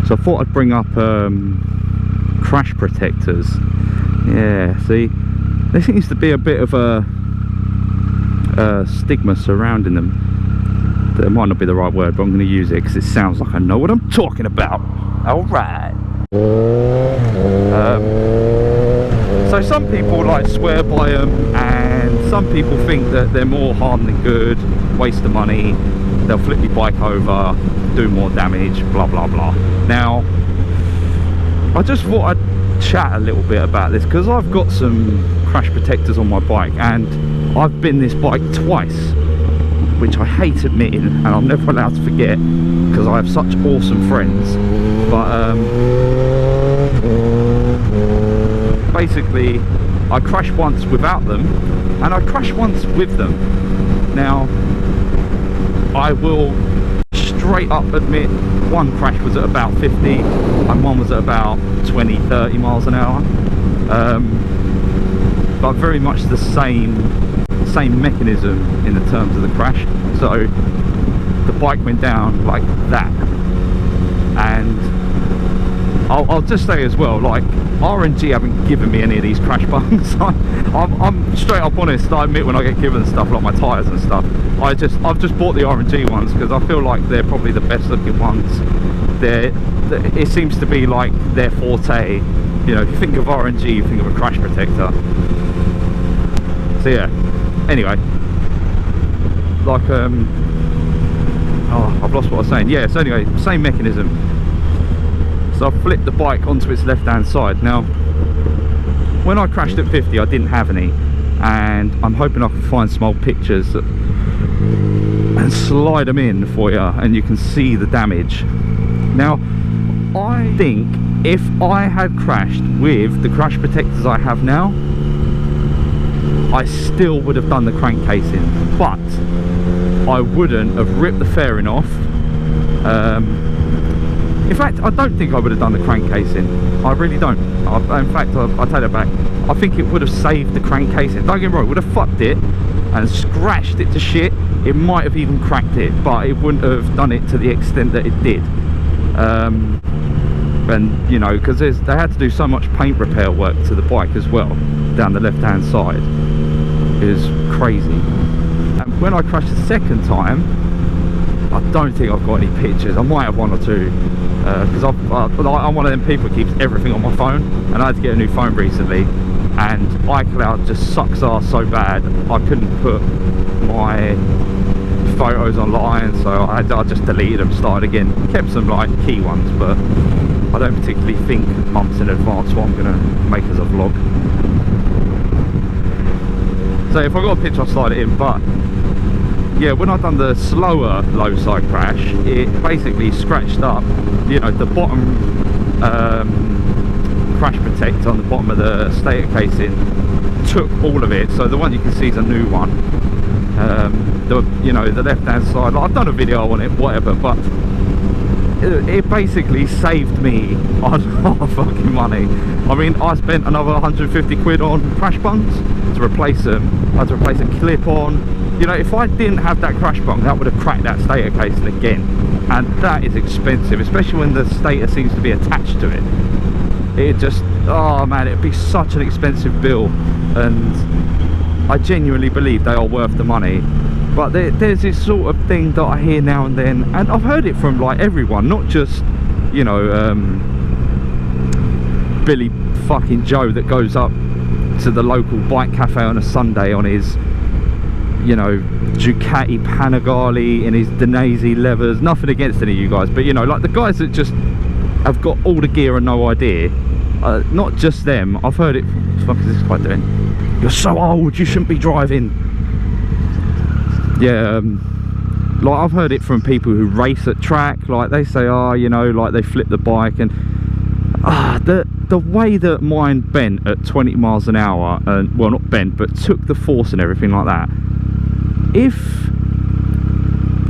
So I thought I'd bring up crash protectors. Yeah, see, there seems to be a bit of a stigma surrounding them. That might not be the right word, but I'm going to use it because it sounds like I know what I'm talking about. Alright. So some people like swear by them, and some people think that they're more harm than good, waste of money, they'll flip your bike over, do more damage, blah blah blah. Now, I just thought I'd chat a little bit about this because I've got some crash protectors on my bike, and I've been this bike twice, which I hate admitting, and I'm never allowed to forget because I have such awesome friends. But basically, I crashed once without them, and I crashed once with them. Now, I will straight up admit one crash was at about 50 and one was at about 20-30 miles an hour, but very much the same mechanism in the terms of the crash. So the bike went down like that, and I'll just say as well, like, R&G haven't given me any of these crash bungs. I'm straight up honest, I admit when I get given stuff like my tyres and stuff, I've just bought the R&G ones because I feel like they're probably the best looking ones. It seems to be like their forte. You know, if you think of R&G, you think of a crash protector. So yeah, anyway, like oh, I've lost what I was saying. Yeah, so anyway, same mechanism. So I flipped the bike onto its left hand side. Now, when I crashed at 50, I didn't have any, and I'm hoping I can find some old pictures and slide them in for you, and you can see the damage. Now, I think if I had crashed with the crash protectors I have now, I still would have done the crankcasing, but I wouldn't have ripped the fairing off. In fact, I don't think I would have done the crankcasing. I really don't. In fact, I'll take it back. I think it would have saved the crankcasing. Don't get me wrong, it would have fucked it and scratched it to shit. It might have even cracked it, but it wouldn't have done it to the extent that it did. And you know, because they had to do so much paint repair work to the bike as well down the left hand side. It was crazy. And when I crashed the second time, I don't think I've got any pictures. I might have one or two, because I'm one of them people who keeps everything on my phone, and I had to get a new phone recently, and iCloud just sucks ass so bad I couldn't put my photos online, so I just deleted them, started again. Kept some like key ones, but I don't particularly think months in advance what I'm going to make as a vlog. So if I got a picture, I'll slide it in. But yeah, when I've done the slower low side crash, it basically scratched up, you know, the bottom crash protector on the bottom of the stator casing, took all of it. So the one you can see is a new one. You know, the left hand side, like, I've done a video on it, whatever, but it basically saved me a lot of fucking money. I mean, I spent another 150 quid on crash bungs to replace them. I had to replace a clip on. You know, if I didn't have that crash bung, that would have cracked that stator casing again, and that is expensive, especially when the stator seems to be attached to it. It just, oh man, it'd be such an expensive bill, and I genuinely believe they are worth the money. But there's this sort of thing that I hear now and then, and I've heard it from like everyone, not just, you know, Billy fucking Joe that goes up to the local bike cafe on a Sunday on his, you know, Ducati Panigale in his Danese levers. Nothing against any of you guys, but you know, like the guys that just have got all the gear and no idea. Not just them. I've heard it. What the fuck is this guy doing? You're so old, you shouldn't be driving. Yeah, like I've heard it from people who race at track. Like they say, oh, you know, like they flip the bike, and the way that mine bent at 20 miles an hour, and well, not bent, but took the force and everything like that. If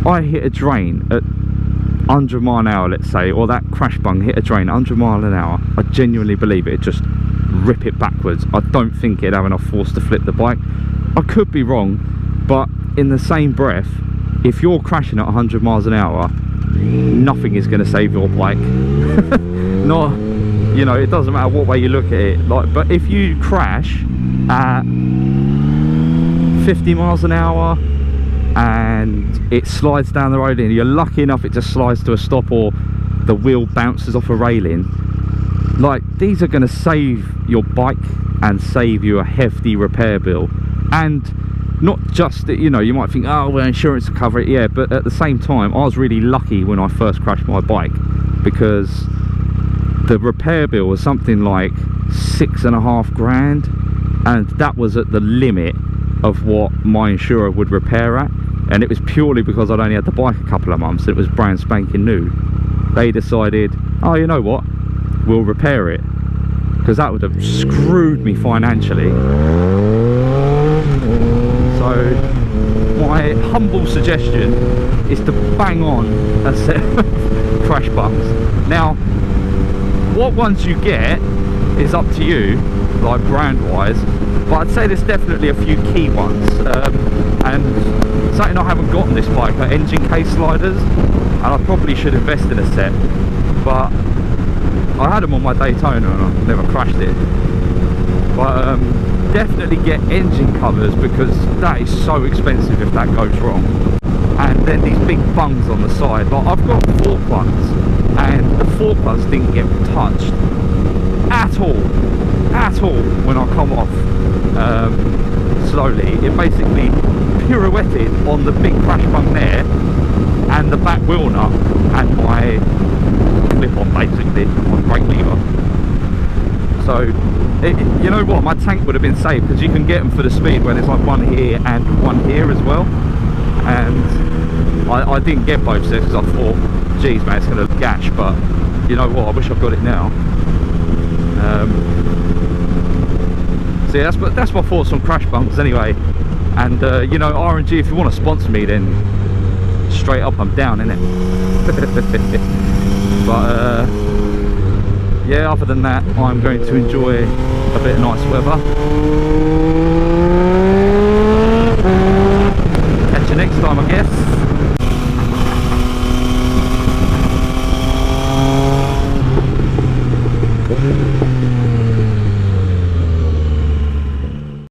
I hit a drain at 100 mile an hour, let's say, or that crash bung hit a drain at 100 mile an hour, I genuinely believe it'd just rip it backwards. I don't think it'd have enough force to flip the bike. I could be wrong, but in the same breath, if you're crashing at 100 miles an hour, nothing is going to save your bike. Not, you know, it doesn't matter what way you look at it. Like, but if you crash at 50 miles an hour and it slides down the road and you're lucky enough it just slides to a stop, or the wheel bounces off a railing, like, these are going to save your bike and save you a hefty repair bill. And not just that, you know, you might think, oh well, insurance will cover it, yeah, but at the same time I was really lucky when I first crashed my bike, because the repair bill was something like 6.5 grand, and that was at the limit of what my insurer would repair at, and it was purely because I'd only had the bike a couple of months. It was brand spanking new. They decided, oh, you know what, we'll repair it, because that would have screwed me financially. So my humble suggestion is to bang on a set of crash bungs. Now, what ones you get is up to you, like brand wise, but I'd say there's definitely a few key ones. And something I haven't got on this bike are engine case sliders, and I probably should invest in a set, but I had them on my Daytona and I've never crashed it. But definitely get engine covers, because that is so expensive if that goes wrong. And then these big bungs on the side. Like, I've got fork ones, and the fork ones didn't get touched at all when I come off slowly. It basically pirouetted on the big crash bung there, and the back wheel nut, and my clip on, basically, on brake lever. So, you know what, my tank would have been safe, because you can get them for the speed when it's like one here and one here as well. And I didn't get both sets because I thought, geez man, it's going to gash, but you know what, I wish I've got it now. So yeah, that's my thoughts on crash bunks anyway. And you know, R&G, if you want to sponsor me, then straight up I'm down, innit? But yeah, other than that, I'm going to enjoy a bit of nice weather.